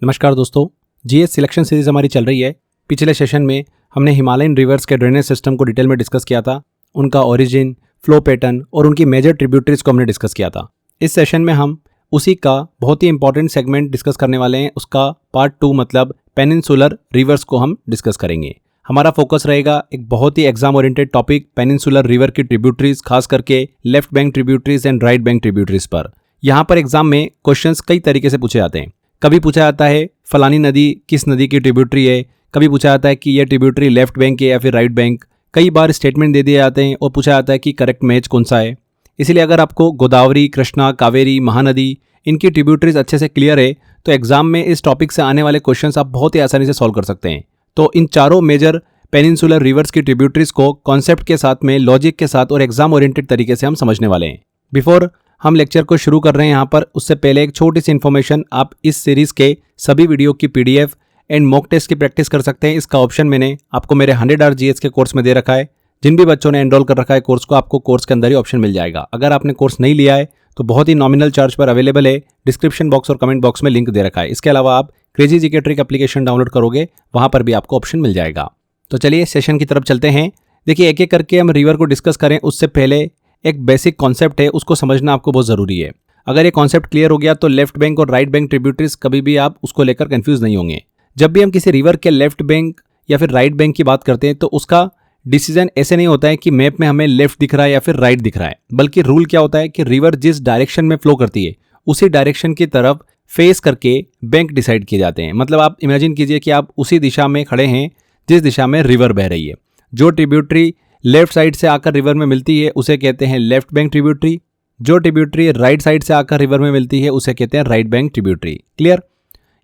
नमस्कार दोस्तों, GS selection series हमारी चल रही है। पिछले सेशन में हमने हिमालयन रिवर्स के ड्रेनेज सिस्टम को डिटेल में डिस्कस किया था, उनका ओरिजिन, फ्लो पैटर्न और उनकी मेजर ट्रिब्यूटरीज को हमने डिस्कस किया था। इस सेशन में हम उसी का बहुत ही इंपॉर्टेंट सेगमेंट डिस्कस करने वाले हैं। उसका पार्ट 2 मतलब पेनिनसुलर रिवर्स को हम डिस्कस करेंगे। हमारा फोकस रहेगा एक बहुत ही exam oriented topic peninsular river की ट्रिब्यूटरीज, खास करके left bank tributaries and right bank tributaries पर। यहाँ पर एग्जाम में क्वेश्चंस कई तरीके से पूछे जाते हैं। कभी पूछा जाता है फलानी नदी किस नदी की ट्रिब्यूटरी है, कभी पूछा जाता है कि यह ट्रिब्यूटरी लेफ्ट बैंक है या फिर राइट बैंक। कई बार स्टेटमेंट दे दिए जाते हैं और पूछा जाता है कि करेक्ट मैच कौन सा है। इसलिए अगर आपको गोदावरी, कृष्णा, कावेरी, महानदी इनकी ट्रिब्यूटरीज अच्छे से क्लियर है तो एग्जाम में इस टॉपिक से आने वाले क्वेश्चंस आप बहुत ही आसानी से सॉल्व कर सकते हैं। तो इन चारों मेजर पेनिनसुलर रिवर्स की ट्रिब्यूटरीज को कॉन्सेप्ट के साथ में, लॉजिक के साथ और एग्जाम ओरिएंटेड तरीके से हम समझने वाले हैं। बिफोर हम लेक्चर को शुरू कर रहे हैं यहाँ पर, उससे पहले एक छोटी सी इन्फॉर्मेशन, आप इस सीरीज के सभी वीडियो की पीडीएफ एंड मॉक टेस्ट की प्रैक्टिस कर सकते हैं। इसका ऑप्शन मैंने आपको मेरे 100 आवर जीएस के कोर्स में दे रखा है। जिन भी बच्चों ने एनरोल कर रखा है कोर्स को, आपको कोर्स के अंदर ही ऑप्शन मिल जाएगा। अगर आपने कोर्स नहीं लिया है तो बहुत ही नॉमिनल चार्ज पर अवेलेबल है। डिस्क्रिप्शन बॉक्स और कमेंट बॉक्स में लिंक दे रखा है। इसके अलावा आप crazy GK trick application download करोगे, वहां पर भी आपको ऑप्शन मिल जाएगा। तो चलिए सेशन की तरफ चलते हैं। देखिए, एक एक करके हम रिवर को डिस्कस करें उससे पहले एक बेसिक कॉन्सेप्ट है, उसको समझना आपको बहुत ज़रूरी है। अगर ये कॉन्सेप्ट क्लियर हो गया तो लेफ्ट बैंक और राइट बैंक ट्रिब्यूटरीज कभी भी आप उसको लेकर कंफ्यूज नहीं होंगे। जब भी हम किसी रिवर के लेफ्ट बैंक या फिर राइट बैंक की बात करते हैं तो उसका डिसीजन ऐसे नहीं होता है कि मैप में हमें लेफ्ट दिख रहा है या फिर राइट दिख रहा है, बल्कि रूल क्या होता है कि रिवर जिस डायरेक्शन में फ्लो करती है उसी डायरेक्शन की तरफ फेस करके बैंक डिसाइड किए जाते हैं। मतलब आप इमेजिन कीजिए कि आप उसी दिशा में खड़े हैं जिस दिशा में रिवर बह रही है। जो ट्रिब्यूटरी लेफ्ट साइड से आकर रिवर में मिलती है उसे कहते हैं लेफ्ट बैंक ट्रिब्यूटरी। जो ट्रिब्यूटरी राइट साइड से आकर रिवर में मिलती है उसे कहते हैं राइट बैंक ट्रिब्यूटरी। क्लियर?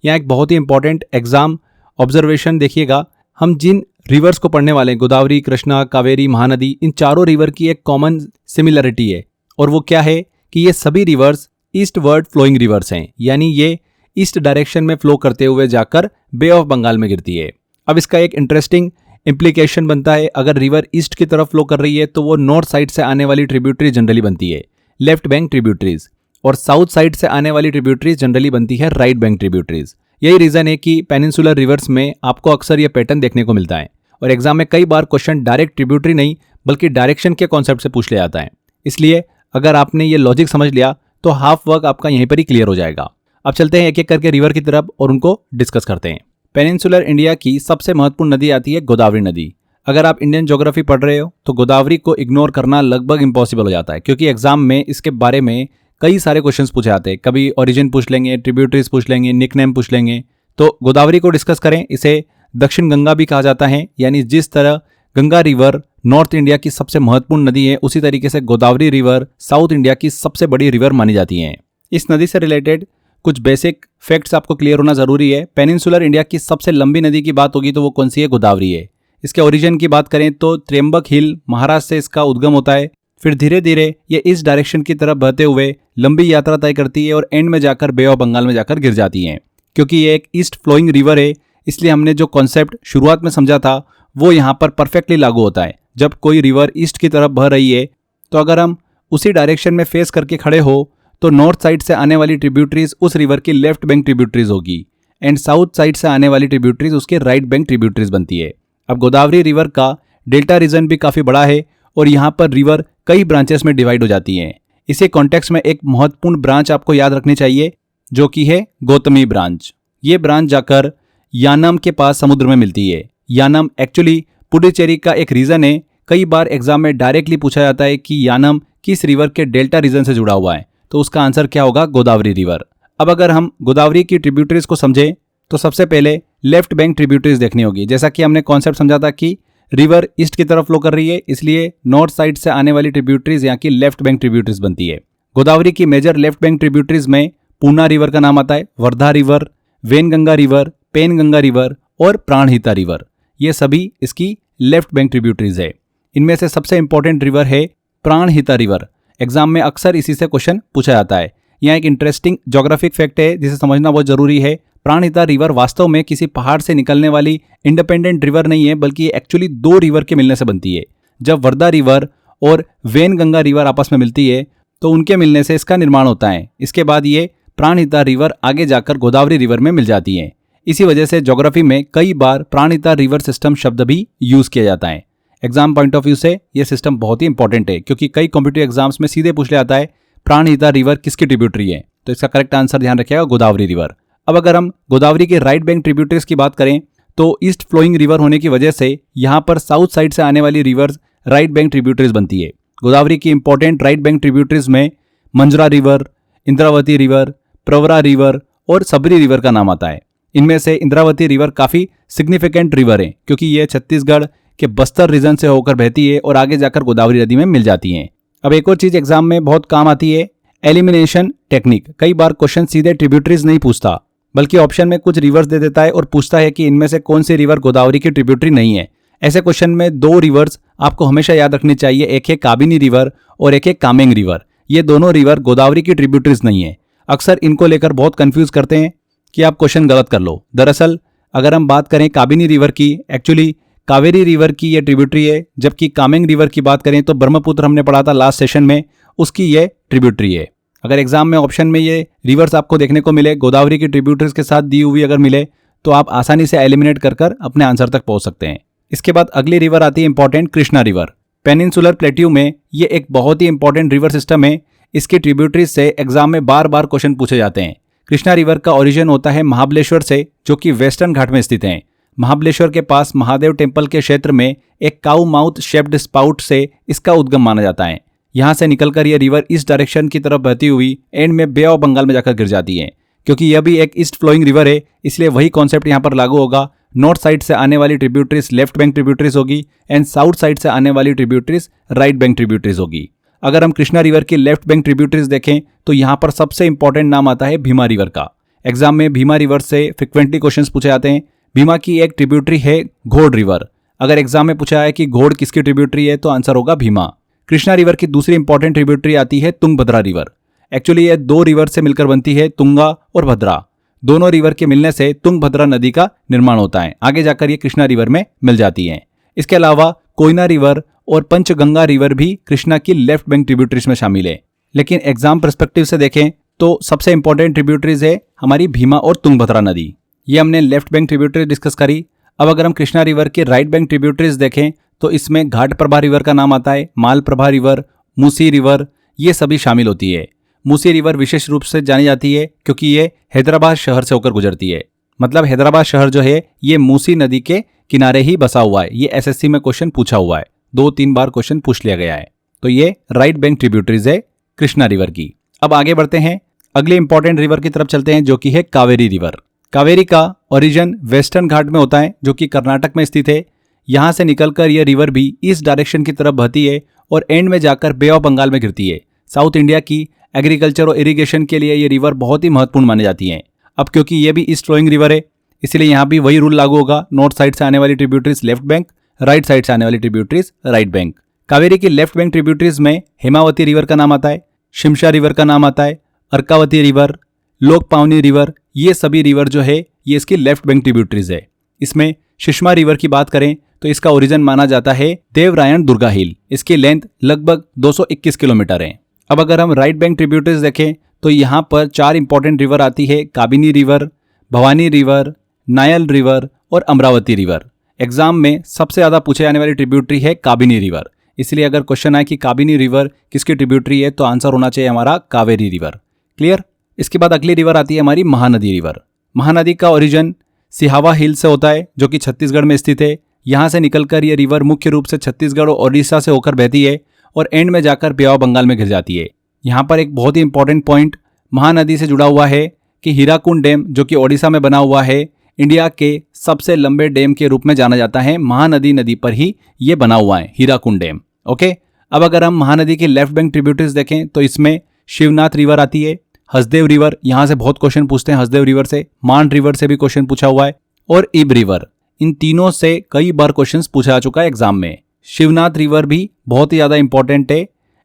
यहाँ एक बहुत ही इंपॉर्टेंट एग्जाम ऑब्जर्वेशन देखिएगा। हम जिन रिवर्स को पढ़ने वाले हैं, गोदावरी, कृष्णा, कावेरी, महानदी, इन चारों रिवर की एक कॉमन सिमिलरिटी है, और वो क्या है कि ये सभी rivers eastward flowing rivers हैं। यानी ये ईस्ट डायरेक्शन में फ्लो करते हुए जाकर बे ऑफ बंगाल में गिरती है। अब इसका एक इंटरेस्टिंग इम्प्लीकेशन बनता है, अगर रिवर ईस्ट की तरफ फ्लो कर रही है तो वो नॉर्थ साइड से आने वाली ट्रिब्यूटरी जनरली बनती है लेफ्ट बैंक ट्रिब्यूटरीज, और साउथ साइड से आने वाली ट्रिब्यूटरीज जनरली बनती है राइट बैंक ट्रिब्यूटरीज। यही रीजन है कि पेनिनसुलर रिवर्स में आपको अक्सर यह पैटर्न देखने को मिलता है, और एग्जाम में कई बार क्वेश्चन डायरेक्ट ट्रिब्यूटरी नहीं बल्कि डायरेक्शन के कॉन्सेप्ट से पूछ लिया जाता है। इसलिए अगर आपने ये लॉजिक समझ लिया तो हाफ वर्क आपका यहीं पर ही क्लियर हो जाएगा। अब चलते हैं एक एक करके रिवर की तरफ और उनको डिस्कस करते हैं। पेनिनसुलर इंडिया की सबसे महत्वपूर्ण नदी आती है गोदावरी नदी। अगर आप इंडियन ज्योग्राफी पढ़ रहे हो तो गोदावरी को इग्नोर करना लगभग इम्पॉसिबल हो जाता है, क्योंकि एग्जाम में इसके बारे में कई सारे क्वेश्चंस पूछे जाते हैं। कभी ओरिजिन पूछ लेंगे, ट्रिब्यूटरीज पूछ लेंगे, निकनेम पूछ लेंगे। तो गोदावरी को डिस्कस करें। इसे दक्षिण गंगा भी कहा जाता है, यानी जिस तरह गंगा रिवर नॉर्थ इंडिया की सबसे महत्वपूर्ण नदी है, उसी तरीके से गोदावरी रिवर साउथ इंडिया की सबसे बड़ी रिवर मानी जाती है। इस नदी से रिलेटेड कुछ बेसिक फैक्ट्स आपको क्लियर होना जरूरी है। पेनिनसुलर इंडिया की सबसे लंबी नदी की बात होगी तो वो कौन सी है? गोदावरी है। इसके ओरिजिन की बात करें तो त्र्यंबक हिल, महाराष्ट्र से इसका उद्गम होता है। फिर धीरे धीरे ये इस डायरेक्शन की तरफ बहते हुए लंबी यात्रा तय करती है और एंड में जाकर बे ऑफ बंगाल में जाकर गिर जाती है। क्योंकि ये एक ईस्ट फ्लोइंग रिवर है, इसलिए हमने जो कॉन्सेप्ट शुरुआत में समझा था वो यहाँ पर परफेक्टली लागू होता है। जब कोई रिवर ईस्ट की तरफ बह रही है तो अगर हम उसी डायरेक्शन में फेस करके खड़े हो तो नॉर्थ साइड से आने वाली ट्रिब्यूटरीज उस रिवर की लेफ्ट बैंक ट्रिब्यूटरीज होगी, एंड साउथ साइड से आने वाली ट्रिब्यूटरीज उसके राइट बैंक ट्रिब्यूटरीज बनती है। अब गोदावरी रिवर का डेल्टा रीजन भी काफ़ी बड़ा है और यहाँ पर रिवर कई ब्रांचेस में डिवाइड हो जाती हैं। इसी कॉन्टेक्स्ट में एक महत्वपूर्ण ब्रांच आपको याद रखनी चाहिए जो कि है गौतमी ब्रांच। ये ब्रांच जाकर यानम के पास समुद्र में मिलती है। यानम एक्चुअली पुडुचेरी का एक रीजन है। कई बार एग्जाम में डायरेक्टली पूछा जाता है कि यानम किस रिवर के डेल्टा रीजन से जुड़ा हुआ है, तो उसका आंसर क्या होगा? गोदावरी रिवर। अब अगर हम गोदावरी की ट्रिब्यूटरीज को समझें तो सबसे पहले लेफ्ट बैंक ट्रिब्यूटरीज देखनी होगी। जैसा कि हमने कॉन्सेप्ट समझा था कि रिवर ईस्ट की तरफ फ्लो कर रही है, इसलिए नॉर्थ साइड से आने वाली ट्रिब्यूटरीज यहाँ की लेफ्ट बैंक ट्रिब्यूटरीज बनती है। गोदावरी की मेजर लेफ्ट बैंक ट्रिब्यूटरीज में पूर्णा रिवर का नाम आता है, Wardha river, Wainganga river, Penganga river और प्राणहिता रिवर। ये सभी इसकी लेफ्ट बैंक ट्रिब्यूटरीज है। इनमें से सबसे इंपॉर्टेंट रिवर है प्राणहिता रिवर। एग्जाम में अक्सर इसी से क्वेश्चन पूछा जाता है। यहाँ एक इंटरेस्टिंग ज्योग्राफिक फैक्ट है जिसे समझना बहुत जरूरी है। प्राणहिता रिवर वास्तव में किसी पहाड़ से निकलने वाली इंडिपेंडेंट रिवर नहीं है, बल्कि एक्चुअली दो रिवर के मिलने से बनती है। जब वर्धा रिवर और वेनगंगा रिवर आपस में मिलती है तो उनके मिलने से इसका निर्माण होता है। इसके बाद ये प्राणहिता रिवर आगे जाकर गोदावरी रिवर में मिल जाती हैं। इसी वजह से ज्योग्राफी में कई बार प्राणहिता रिवर सिस्टम शब्द भी यूज किया जाता है। एग्जाम पॉइंट ऑफ व्यू से ये सिस्टम बहुत ही इंपॉर्टेंट है, क्योंकि कई कॉम्पिटिटिव एग्जाम्स में सीधे पूछ लिया जाता है प्राणहिता रिवर किसकी ट्रिब्यूटरी है, तो इसका करेक्ट आंसर ध्यान रखिएगा गोदावरी रिवर। अब अगर हम गोदावरी के राइट बैंक ट्रिब्यूटरीज की बात करें तो ईस्ट फ्लोइंग रिवर होने की वजह से यहाँ पर साउथ साइड से आने वाली रिवर्स राइट बैंक ट्रिब्यूटरीज बनती है। गोदावरी की इंपॉर्टेंट राइट बैंक ट्रिब्यूटरीज में Manjra river, Indravati river, Pravara river और सबरी रिवर का नाम आता है। इनमें से इंद्रावती रिवर काफी सिग्निफिकेंट रिवर है, क्योंकि ये छत्तीसगढ़ के बस्तर रीजन से होकर बहती है और आगे जाकर गोदावरी नदी में मिल जाती हैं। अब एक और चीज एग्जाम में बहुत काम आती है, एलिमिनेशन टेक्निक। कई बार क्वेश्चन सीधे ट्रिब्यूटरीज नहीं पूछता, बल्कि ऑप्शन में कुछ रिवर्स दे देता है और पूछता है कि इनमें से कौन सी रिवर गोदावरी की ट्रिब्यूटरी नहीं है। ऐसे क्वेश्चन में दो रिवर्स आपको हमेशा याद रखनी चाहिए, एक है काबिनी रिवर और एक है कामेंग रिवर। ये दोनों रिवर गोदावरी की ट्रिब्यूटरीज नहीं है। अक्सर इनको लेकर बहुत कंफ्यूज करते हैं कि आप क्वेश्चन गलत कर लो। दरअसल अगर हम बात करें काबिनी रिवर की, एक्चुअली कावेरी रिवर की ये ट्रिब्यूटरी है, जबकि कामेंग रिवर की बात करें तो ब्रह्मपुत्र हमने पढ़ा था लास्ट सेशन में, उसकी ये ट्रिब्यूटरी है। अगर एग्जाम में ऑप्शन में ये रिवर्स आपको देखने को मिले, गोदावरी की ट्रिब्यूटरीज के साथ दी हुई अगर मिले, तो आप आसानी से एलिमिनेट कर अपने आंसर तक पहुंच सकते हैं। इसके बाद अगली रिवर आती है important Krishna river. Peninsular plateau में ये एक बहुत ही इंपॉर्टेंट रिवर सिस्टम है। इसकी ट्रिब्यूटरीज से एग्जाम में बार बार क्वेश्चन पूछे जाते हैं। कृष्णा रिवर का ओरिजिन होता है महाबलेश्वर से, जो कि वेस्टर्न घाट में स्थित है। महाबलेश्वर के पास महादेव टेम्पल के क्षेत्र में एक काउ माउथ शेप्ड स्पाउट से इसका उद्गम माना जाता है। यहाँ से निकलकर यह रिवर इस डायरेक्शन की तरफ बहती हुई एंड में बे ऑफ बंगाल में जाकर गिर जाती है। क्योंकि यह भी एक ईस्ट फ्लोइंग रिवर है, इसलिए वही कॉन्सेप्ट यहाँ पर लागू होगा। नॉर्थ साइड से आने वाली ट्रिब्यूटरीज लेफ्ट बैंक ट्रिब्यूटरीज होगी एंड साउथ साइड से आने वाली ट्रिब्यूटरीज राइट बैंक ट्रिब्यूटरीज होगी। अगर हम कृष्णा रिवर की लेफ्ट बैंक ट्रिब्यूटरीज देखें तो यहाँ पर सबसे इंपॉर्टेंट नाम आता है भीमा रिवर का। एग्जाम में भीमा रिवर से फ्रिक्वेंटली क्वेश्चंस पूछे जाते हैं। भीमा की एक ट्रिब्यूटरी है घोड़ रिवर। अगर एग्जाम में पूछा है कि घोड़ किसकी ट्रिब्यूटरी है तो आंसर होगा भीमा। कृष्णा रिवर की दूसरी इंपॉर्टेंट ट्रिब्यूटरी आती है तुंगभद्रा रिवर। एक्चुअली ये दो रिवर से मिलकर बनती है, तुंगा और भद्रा। दोनों रिवर के मिलने से तुंगभद्रा नदी का निर्माण होता है। आगे जाकर ये कृष्णा रिवर में मिल जाती है। इसके अलावा कोयना रिवर और पंचगंगा रिवर भी कृष्णा की लेफ्ट बैंक ट्रिब्यूटरीज में शामिल है। लेकिन एग्जाम पर्सपेक्टिव से देखें तो सबसे इंपॉर्टेंट ट्रिब्यूटरीज है हमारी भीमा और तुंगभद्रा नदी। ये हमने लेफ्ट बैंक ट्रिब्यूटरी डिस्कस करी। अब अगर हम कृष्णा रिवर के राइट बैंक ट्रिब्यूटरीज देखें तो इसमें घाट प्रभा रिवर का नाम आता है, माल प्रभा रिवर, मूसी रिवर, ये सभी शामिल होती है। मूसी रिवर विशेष रूप से जानी जाती है क्योंकि ये हैदराबाद शहर से होकर गुजरती है। मतलब हैदराबाद शहर जो है ये मूसी नदी के किनारे ही बसा हुआ है। ये एसएससी में क्वेश्चन पूछा हुआ है, 2-3 बार क्वेश्चन पूछ लिया गया है। तो ये राइट बैंक ट्रिब्यूटरीज है कृष्णा रिवर की। अब आगे बढ़ते हैं, अगले इंपॉर्टेंट रिवर की तरफ चलते हैं जो कि है कावेरी रिवर। कावेरी का ओरिजिन वेस्टर्न घाट में होता है जो कि कर्नाटक में स्थित है। यहाँ से निकलकर यह रिवर भी ईस्ट डायरेक्शन की तरफ बहती है और एंड में जाकर बे ऑफ बंगाल में गिरती है। साउथ इंडिया की एग्रीकल्चर और इरिगेशन के लिए ये रिवर बहुत ही महत्वपूर्ण मानी जाती है। अब क्योंकि ये भी ईस्ट फ्लोइंग रिवर है इसलिए यहाँ भी वही रूल लागू होगा, नॉर्थ साइड से आने वाली tributaries left bank, right side से आने वाली ट्रिब्यूटरीज राइट बैंक। कावेरी की लेफ्ट बैंक ट्रिब्यूटरीज में हेमावती रिवर का नाम आता है, शिमशा रिवर का नाम आता है, अर्कावती रिवर, लोकपावनी रिवर, ये सभी रिवर जो है ये इसकी लेफ्ट बैंक ट्रिब्यूटरीज है। इसमें शिश्मा रिवर की बात करें तो इसका ओरिजिन माना जाता है देवरायण दुर्गा हिल। इसकी लेंथ लगभग 221 किलोमीटर है। अब अगर हम राइट बैंक ट्रिब्यूटरीज देखें तो यहाँ पर 4 इंपॉर्टेंट रिवर आती है, Kabini river, Bhavani river, Nile river और अमरावती रिवर। एग्जाम में सबसे ज्यादा पूछे जाने वाली ट्रिब्यूटरी है काबिनी रिवर, इसलिए अगर क्वेश्चन आए कि काबिनी रिवर किसकी ट्रिब्यूटरी है तो आंसर होना चाहिए हमारा कावेरी रिवर। क्लियर। इसके बाद अगली रिवर आती है हमारी महानदी रिवर। महानदी का ओरिजिन सिहावा हिल से होता है जो कि छत्तीसगढ़ में स्थित है। यहाँ से निकलकर ये रिवर मुख्य रूप से छत्तीसगढ़ और ओडिशा से होकर बहती है और एंड में जाकर बे ऑफ बंगाल में गिर जाती है। यहाँ पर एक बहुत ही इंपॉर्टेंट पॉइंट महानदी से जुड़ा हुआ है कि हीराकुंड डैम जो कि ओडिशा में बना हुआ है, इंडिया के सबसे लंबे डैम के रूप में जाना जाता है। महानदी नदी पर ही ये बना हुआ है हीराकुंड डैम। ओके। अब अगर हम महानदी की लेफ्ट बैंक ट्रिब्यूटरीज देखें तो इसमें शिवनाथ रिवर आती है, हसदेव रिवर, यहाँ से बहुत क्वेश्चन पूछते हैं हसदेव रिवर से, मान रिवर से भी क्वेश्चन पूछा हुआ है और इब रिवर। इन तीनों से कई बार क्वेश्चन पूछा जा चुका है एग्जाम में। शिवनाथ रिवर भी बहुत ही ज्यादा इंपॉर्टेंट है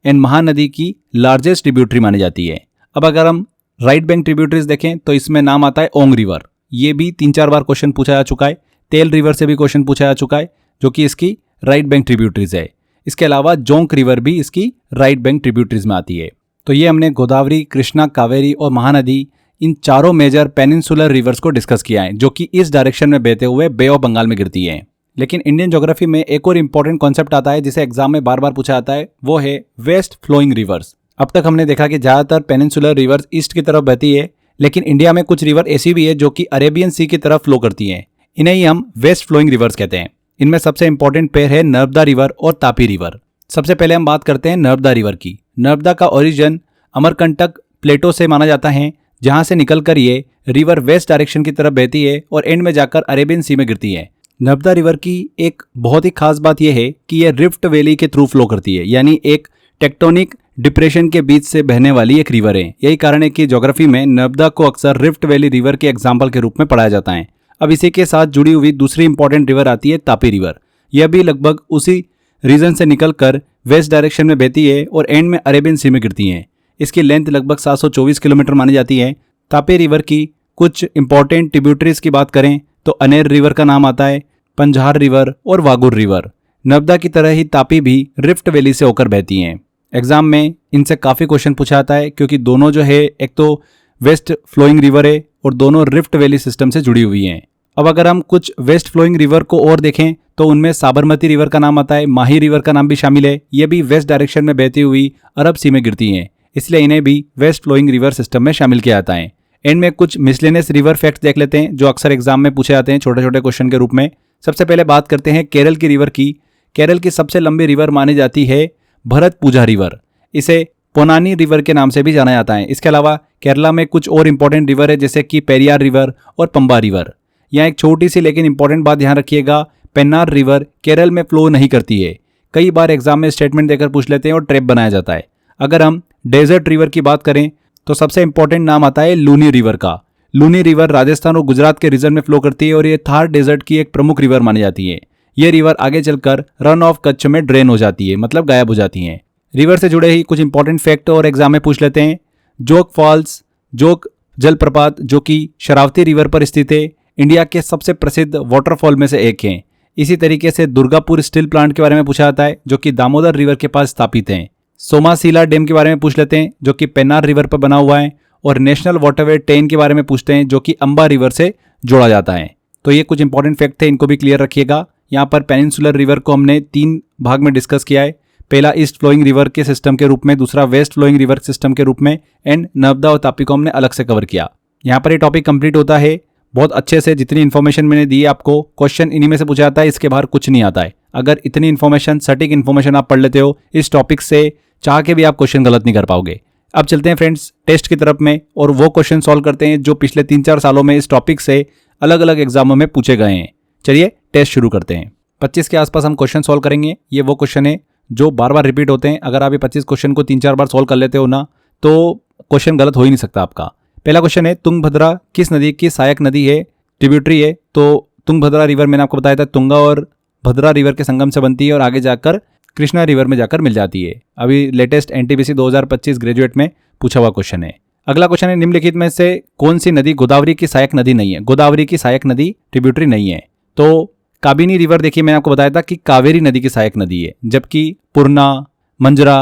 एंड महानदी की लार्जेस्ट ट्रिब्यूटरी मानी जाती है। अब अगर हम राइट बैंक ट्रिब्यूटरीज देखें तो इसमें नाम आता है ओंग रिवर। ये भी 3-4 बार क्वेश्चन पूछा जा चुका है। तेल रिवर से भी क्वेश्चन पूछा जा चुका है जो कि इसकी राइट बैंक ट्रिब्यूटरीज है। इसके अलावा जोंक रिवर भी इसकी राइट बैंक ट्रिब्यूटरीज में आती है। तो ये हमने गोदावरी, कृष्णा, कावेरी और महानदी इन चारों मेजर पेनिनसुलर रिवर्स को डिस्कस किया है जो कि इस डायरेक्शन में बहते हुए बे ऑफ बंगाल में गिरती है। लेकिन इंडियन ज्योग्राफी में एक और इंपॉर्टेंट कॉन्सेप्ट आता है जिसे एग्जाम में बार बार पूछा जाता है, वो है वेस्ट फ्लोइंग रिवर्स। अब तक हमने देखा कि ज्यादातर पेनिनसुलर रिवर्स ईस्ट की तरफ बहती है, लेकिन इंडिया में कुछ रिवर ऐसी भी है जो कि अरेबियन सी की तरफ फ्लो करती है। इन्हें ही हम वेस्ट फ्लोइंग रिवर्स कहते हैं। इनमें सबसे इंपॉर्टेंट पेयर है नर्मदा रिवर और तापी रिवर। सबसे पहले हम बात करते हैं नर्मदा रिवर की। नर्मदा का ओरिजिन अमरकंटक प्लेटो से माना जाता है, जहां से निकलकर ये रिवर वेस्ट डायरेक्शन की तरफ बहती है और एंड में जाकर अरेबियन सी में गिरती है। नर्मदा रिवर की एक बहुत ही खास बात यह है कि यह रिफ्ट वैली के थ्रू फ्लो करती है, यानी एक टेक्टोनिक डिप्रेशन के बीच से बहने वाली एक रिवर है। यही कारण है कि ज्योग्राफी में नर्मदा को अक्सर रिफ्ट वैली रिवर के एग्जाम्पल के रूप में पढ़ाया जाता है। अब इसी के साथ जुड़ी हुई दूसरी इंपॉर्टेंट रिवर आती है तापी रिवर। यह भी लगभग उसी रीजन से निकलकर वेस्ट डायरेक्शन में बहती है और एंड में अरेबियन सी में गिरती है। इसकी लेंथ लगभग 724 किलोमीटर मानी जाती है। तापी रिवर की कुछ इंपॉर्टेंट ट्रिब्यूटरीज की बात करें तो अनेर रिवर का नाम आता है, पंजहार रिवर और वागुर रिवर। नर्मदा की तरह ही तापी भी रिफ्ट वैली से होकर बहती हैं। एग्जाम में इनसे काफ़ी क्वेश्चन पूछा जाता है क्योंकि दोनों जो है एक तो वेस्ट फ्लोइंग रिवर है और दोनों रिफ्ट वैली सिस्टम से जुड़ी हुई हैं। अब अगर हम कुछ वेस्ट फ्लोइंग रिवर को और देखें तो उनमें साबरमती रिवर का नाम आता है, माही रिवर का नाम भी शामिल है। ये भी वेस्ट डायरेक्शन में बहती हुई अरब सी में गिरती हैं, इसलिए इन्हें भी वेस्ट फ्लोइंग रिवर सिस्टम में शामिल किया जाता है। एंड में कुछ मिसलेनियस रिवर फैक्ट्स देख लेते हैं जो अक्सर एग्जाम में पूछे जाते हैं छोटे छोटे क्वेश्चन के रूप में। सबसे पहले बात करते हैं केरल की रिवर की। केरल की सबसे लंबी रिवर मानी जाती है भरतपुझा रिवर। इसे पोनानी रिवर के नाम से भी जाना जाता है। इसके अलावा केरला में कुछ और इंपॉर्टेंट रिवर है जैसे कि पेरियार रिवर और पंबा रिवर। यहाँ एक छोटी सी लेकिन इंपॉर्टेंट बात ध्यान रखिएगा, पेन्नार रिवर केरल में फ्लो नहीं करती है। कई बार एग्जाम में स्टेटमेंट देकर पूछ लेते हैं और ट्रैप बनाया जाता है। अगर हम डेजर्ट रिवर की बात करें तो सबसे इंपॉर्टेंट नाम आता है लूनी रिवर का। लूनी रिवर राजस्थान और गुजरात के रीजन में फ्लो करती है और ये थार डेजर्ट की एक प्रमुख रिवर मानी जाती है। ये रिवर आगे चलकर रन ऑफ कच्छ में ड्रेन हो जाती है, मतलब गायब हो जाती है। रिवर से जुड़े ही कुछ इंपॉर्टेंट फैक्ट और एग्जाम में पूछ लेते हैं। जोग फॉल्स, जोग जलप्रपात जो कि शरावती रिवर पर स्थित है, इंडिया के सबसे प्रसिद्ध वाटरफॉल में से एक है। इसी तरीके से दुर्गापुर स्टील प्लांट के बारे में पूछा जाता है जो कि दामोदर रिवर के पास स्थापित है। सोमासीला डैम के बारे में पूछ लेते हैं जो कि पेन्नार रिवर पर बना हुआ है। और नेशनल वाटरवे 10 के बारे में पूछते हैं जो कि अंबा रिवर से जोड़ा जाता है। तो ये कुछ इंपॉर्टेंट फैक्ट थे, इनको भी क्लियर रखिएगा। यहाँ पर पेनिनसुलर रिवर को हमने 3 भाग में डिस्कस किया है। पहला ईस्ट फ्लोइंग रिवर के सिस्टम के रूप में, दूसरा वेस्ट फ्लोइंग रिवर सिस्टम के रूप में, एंड नर्मदा और तापी को हमने अलग से कवर किया। यहाँ पर ये टॉपिक कंप्लीट होता है बहुत अच्छे से। जितनी इन्फॉर्मेशन मैंने दी आपको, क्वेश्चन इन्हीं में से पूछा जाता है, इसके बाहर कुछ नहीं आता है। अगर इतनी इन्फॉर्मेशन, सटीक इन्फॉर्मेशन आप पढ़ लेते हो इस टॉपिक से, चाह के भी आप क्वेश्चन गलत नहीं कर पाओगे। अब चलते हैं फ्रेंड्स टेस्ट की तरफ में और वो क्वेश्चन सॉल्व करते हैं जो पिछले 3-4 सालों में इस टॉपिक से अलग अलग एग्जामों में पूछे गए हैं। चलिए टेस्ट शुरू करते हैं। 25 के आसपास हम क्वेश्चन सॉल्व करेंगे। ये वो क्वेश्चन है जो बार बार रिपीट होते हैं। अगर आप ये 25 क्वेश्चन को 3-4 बार सॉल्व कर लेते हो ना तो क्वेश्चन गलत हो ही नहीं सकता आपका। पहला क्वेश्चन है, तुंगभद्रा किस नदी की सहायक नदी है, ट्रिब्यूटरी है? तो तुंगभद्रा रिवर मैंने आपको बताया था तुंगा और भद्रा रिवर के संगम से बनती है और आगे जाकर कृष्णा रिवर में जाकर मिल जाती है। अभी लेटेस्ट एनटीपीसी 2025 ग्रेजुएट में पूछा हुआ क्वेश्चन है। अगला क्वेश्चन है, निम्नलिखित में से कौन सी नदी गोदावरी की सहायक नदी नहीं है? गोदावरी की सहायक नदी ट्रिब्यूटरी नहीं है। तो काबिनी रिवर देखिए, मैंने आपको बताया था कि कावेरी नदी की सहायक नदी है, जबकि पूर्णा, मंजरा,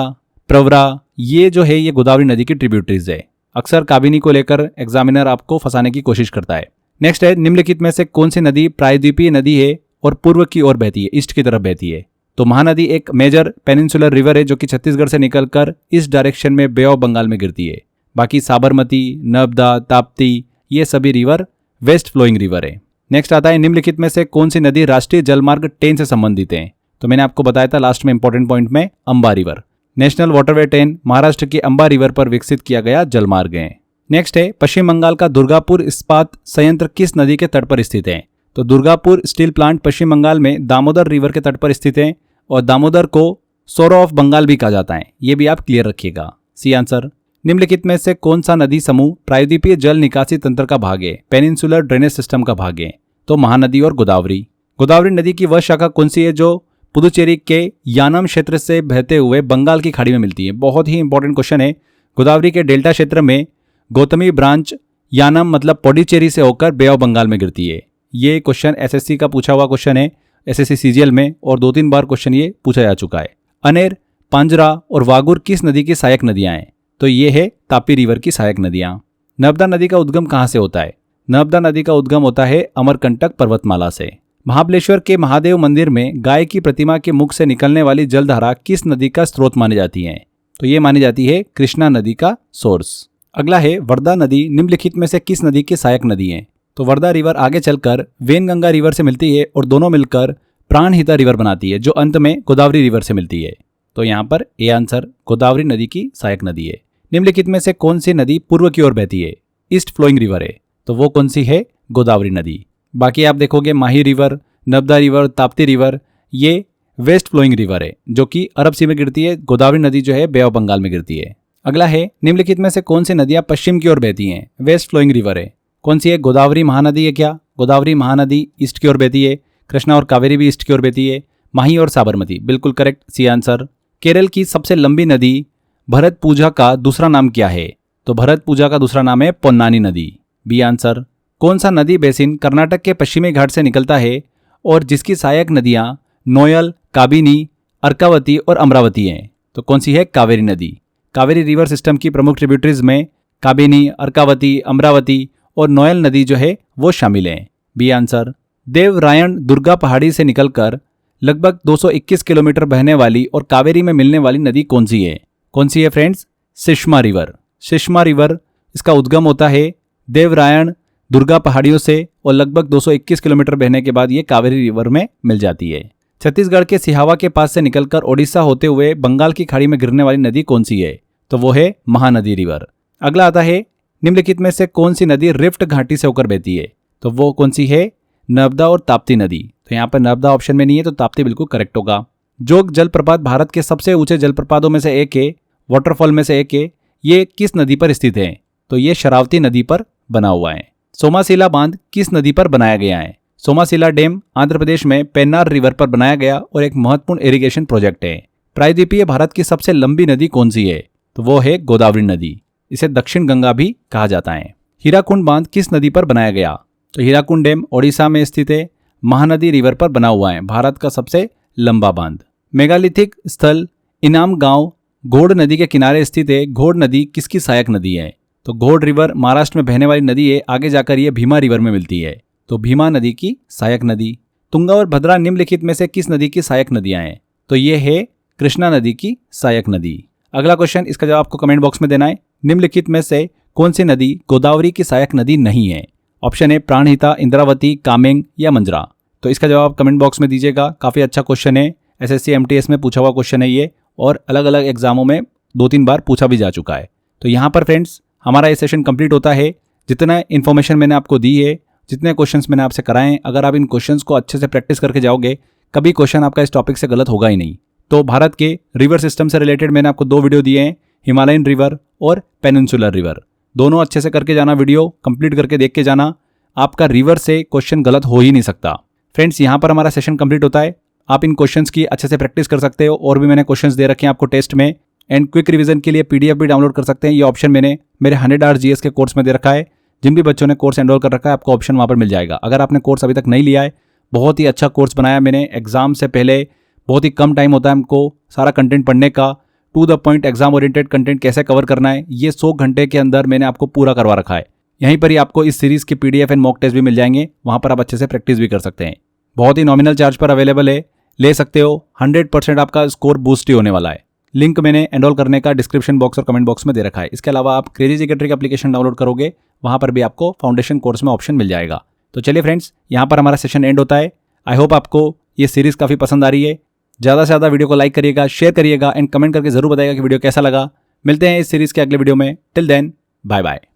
प्रवरा ये जो है ये गोदावरी नदी की ट्रिब्यूटरीज है। अक्सर काबिनी को लेकर एग्जामिनर आपको फंसाने की कोशिश करता है। नेक्स्ट है, निम्नलिखित में से कौन सी नदी प्रायद्वीपीय नदी है और पूर्व की ओर बहती है, ईस्ट की तरफ बहती है? तो महानदी एक मेजर पेनिनसुलर रिवर है जो कि छत्तीसगढ़ से निकलकर इस डायरेक्शन में बे ऑफ बंगाल में गिरती है। बाकी साबरमती, नर्मदा, ताप्ती ये सभी रिवर वेस्ट फ्लोइंग रिवर है। नेक्स्ट आता है, निम्नलिखित में से कौन सी नदी राष्ट्रीय जलमार्ग 10 से संबंधित है? तो मैंने आपको बताया था लास्ट में इंपॉर्टेंट पॉइंट में, Amba river. National waterway 10 Maharashtra के अंबा रिवर पर विकसित किया गया जलमार्ग है। नेक्स्ट है, पश्चिम बंगाल का दुर्गापुर इस्पात संयंत्र किस नदी के तट पर स्थित है? तो दुर्गापुर स्टील प्लांट पश्चिम बंगाल में दामोदर रिवर के तट पर स्थित है और दामोदर को सोरो ऑफ बंगाल भी कहा जाता है। ये भी आप क्लियर रखिएगा। C answer. निम्नलिखित में से कौन सा नदी समूह प्रायद्वीपीय जल निकासी तंत्र का भाग है, पेनिनसुलर ड्रेनेज सिस्टम का भाग है? तो महानदी और गोदावरी। गोदावरी नदी की वह शाखा कौन सी है जो पुदुचेरी के यानम क्षेत्र से बहते हुए बंगाल की खाड़ी में मिलती है? बहुत ही इंपॉर्टेंट क्वेश्चन है। गोदावरी के डेल्टा क्षेत्र में गौतमी ब्रांच यानम मतलब पुडुचेरी से होकर बे ऑफ बंगाल में गिरती है। ये क्वेश्चन एसएससी का पूछा हुआ क्वेश्चन है, एसएससी सीजीएल में, और 2-3 बार क्वेश्चन ये पूछा जा चुका है। अनेर, पांजरा और वागुर किस नदी की सहायक नदियां हैं? तो ये है तापी रिवर की सहायक नदियां। नर्मदा नदी का उद्गम कहाँ से होता है? नर्मदा नदी का उद्गम होता है अमरकंटक पर्वतमाला से। महाबलेश्वर के महादेव मंदिर में गाय की प्रतिमा के मुख से निकलने वाली जलधारा किस नदी का स्रोत मानी जाती है? तो ये मानी जाती है कृष्णा नदी का सोर्स। अगला है वर्धा नदी निम्नलिखित में से किस नदी की सहायक नदी है? तो वर्धा रिवर आगे चलकर वेनगंगा रिवर से मिलती है और दोनों मिलकर प्राणहिता रिवर बनाती है, जो अंत में गोदावरी रिवर से मिलती है। तो यहाँ पर ए आंसर गोदावरी नदी की सहायक नदी है। निम्नलिखित में से कौन सी नदी पूर्व की ओर बहती है? ईस्ट फ्लोइंग रिवर है, तो वो कौन सी है? गोदावरी नदी। बाकी आप देखोगे Mahi river, Narmada river, Tapti river, ये वेस्ट फ्लोइंग रिवर है जो कि अरब सी में गिरती है। गोदावरी नदी जो है बे ऑफ बंगाल में गिरती है। अगला है निम्नलिखित में से कौन सी नदियां पश्चिम की ओर बहती हैं? वेस्ट फ्लोइंग रिवर है। कौन सी है? गोदावरी महानदी है क्या? गोदावरी महानदी ईस्ट की ओर बहती है। कृष्णा और कावेरी भी ईस्ट की ओर बहती है। माही और साबरमती, बिल्कुल करेक्ट, सी आंसर। केरल की सबसे लंबी नदी भरतपुझा का दूसरा नाम क्या है? तो भरतपुझा का दूसरा नाम है पोन्नानी नदी, बी आंसर। कौन सा नदी बेसिन कर्नाटक के पश्चिमी घाट से निकलता है और जिसकी सहायक नदियां नोयल, काबिनी, अर्कावती और अमरावती हैं? तो कौन सी है? कावेरी नदी। कावेरी रिवर सिस्टम की प्रमुख ट्रिब्यूटरीज में काबिनी, अर्कावती, अमरावती और नोयल नदी जो है वो शामिल हैं, बी आंसर। देवरायण दुर्गा पहाड़ी से निकलकर लगभग 221 किलोमीटर बहने वाली और कावेरी में मिलने वाली नदी कौन सी है? कौन सी है फ्रेंड्स? सिश्मा रिवर। सिश्मा रिवर, इसका उद्गम होता है देवरायण दुर्गा पहाड़ियों से और लगभग 221 किलोमीटर बहने के बाद ये कावेरी रिवर में मिल जाती है। छत्तीसगढ़ के सिहावा के पास से निकलकर ओडिशा होते हुए बंगाल की खाड़ी में गिरने वाली नदी कौन सी है? तो वो है महानदी रिवर। अगला आता है निम्नलिखित में से कौन सी नदी रिफ्ट घाटी से होकर बहती है? तो वो कौन सी है? नर्मदा और ताप्ती नदी। तो यहाँ पर नर्मदा ऑप्शन में नहीं है, तो ताप्ती बिल्कुल करेक्ट होगा। जोग जलप्रपात भारत के सबसे ऊंचे जलप्रपातों में से एक है, वाटरफॉल में से एक है। ये किस नदी पर स्थित है? तो ये शरावती नदी पर बना हुआ है। सोमासिला बांध किस नदी पर बनाया गया है? सोमासिला डैम आंध्र प्रदेश में पेन्नार रिवर पर बनाया गया और एक महत्वपूर्ण इरिगेशन प्रोजेक्ट है। प्रायद्वीपीय भारत की सबसे लंबी नदी कौन सी है? तो वो है गोदावरी नदी। इसे दक्षिण गंगा भी कहा जाता है। हीराकुंड बांध किस नदी पर बनाया गया? तो हीराकुंड डैम ओडिशा में स्थित है, महानदी रिवर पर बना हुआ है, भारत का सबसे लंबा बांध। मेगालिथिक स्थल इनाम गांव घोड़ नदी के किनारे स्थित है। घोड़ नदी किसकी सहायक नदी है? तो घोड़ रिवर महाराष्ट्र में बहने वाली नदी है, आगे जाकर ये भीमा रिवर में मिलती है, तो भीमा नदी की सहायक नदी। तुंगा और भद्रा निम्नलिखित में से किस नदी की सहायक नदियां हैं? तो ये है कृष्णा नदी की सहायक नदी। अगला क्वेश्चन, इसका जवाब आपको कमेंट बॉक्स में देना है। निम्नलिखित में से कौन सी नदी गोदावरी की सहायक नदी नहीं है? ऑप्शन है प्राणहिता, इंद्रावती, कामेंग या मंजरा। तो इसका जवाब कमेंट बॉक्स में दीजिएगा। काफ़ी अच्छा क्वेश्चन है, SSC MTS में पूछा हुआ क्वेश्चन है ये, और अलग अलग एग्जामों में 2-3 बार पूछा भी जा चुका है। तो यहाँ पर फ्रेंड्स हमारा ये सेशन कंप्लीट होता है। जितना इन्फॉर्मेशन मैंने आपको दी है, जितने क्वेश्चंस मैंने आपसे कराए हैं, अगर आप इन क्वेश्चंस को अच्छे से प्रैक्टिस करके जाओगे, कभी क्वेश्चन आपका इस टॉपिक से गलत होगा ही नहीं। तो भारत के रिवर सिस्टम से रिलेटेड मैंने आपको 2 वीडियो दिए हैं, हिमालयन रिवर और पेनिनसुलर रिवर। दोनों अच्छे से करके जाना, वीडियो कंप्लीट करके देख के जाना, आपका रिवर से क्वेश्चन गलत हो ही नहीं सकता। फ्रेंड्स यहाँ पर हमारा सेशन कंप्लीट होता है। आप इन क्वेश्चंस की अच्छे से प्रैक्टिस कर सकते हो, और भी मैंने क्वेश्चंस दे रखे हैं आपको टेस्ट में, एंड क्विक रिवीजन के लिए PDF भी डाउनलोड कर सकते हैं। ये ऑप्शन मैंने मेरे 100 आवर GS के कोर्स में दे रखा है। जिन भी बच्चों ने कोर्स एनरोल कर रखा है, आपको ऑप्शन वहाँ पर मिल जाएगा। अगर आपने कोर्स अभी तक नहीं लिया है, बहुत ही अच्छा कोर्स बनाया मैंने। एग्जाम से पहले बहुत ही कम टाइम होता है हमको सारा कंटेंट पढ़ने का, to the point exam oriented content कैसे कवर करना है, ये 100 घंटे के अंदर मैंने आपको पूरा करवा रखा है। यहीं पर ही आपको इस सीरीज के PDF एंड मॉक टेस्ट भी मिल जाएंगे, वहाँ पर आप अच्छे से प्रैक्टिस भी कर सकते हैं। बहुत ही नॉमिनल चार्ज पर अवेलेबल है, ले सकते हो। 100% आपका स्कोर बूस्ट ही होने वाला है। लिंक मैंने एनरोल करने का डिस्क्रिप्शन बॉक्स और कमेंट बॉक्स में दे रखा है। इसके अलावा आप क्रेजी जियोमेट्री का एप्लीकेशन डाउनलोड करोगे, वहाँ पर भी आपको फाउंडेशन कोर्स में ऑप्शन मिल जाएगा। तो चलिए फ्रेंड्स, यहाँ पर हमारा सेशन एंड होता है। आई होप आपको ये सीरीज़ काफ़ी पसंद आ रही है। ज़्यादा से ज़्यादा वीडियो को लाइक करिएगा, शेयर करिएगा एंड कमेंट करके जरूर बताइएगा कि वीडियो कैसा लगा। मिलते हैं इस सीरीज़ के अगले वीडियो में। Till then, bye bye.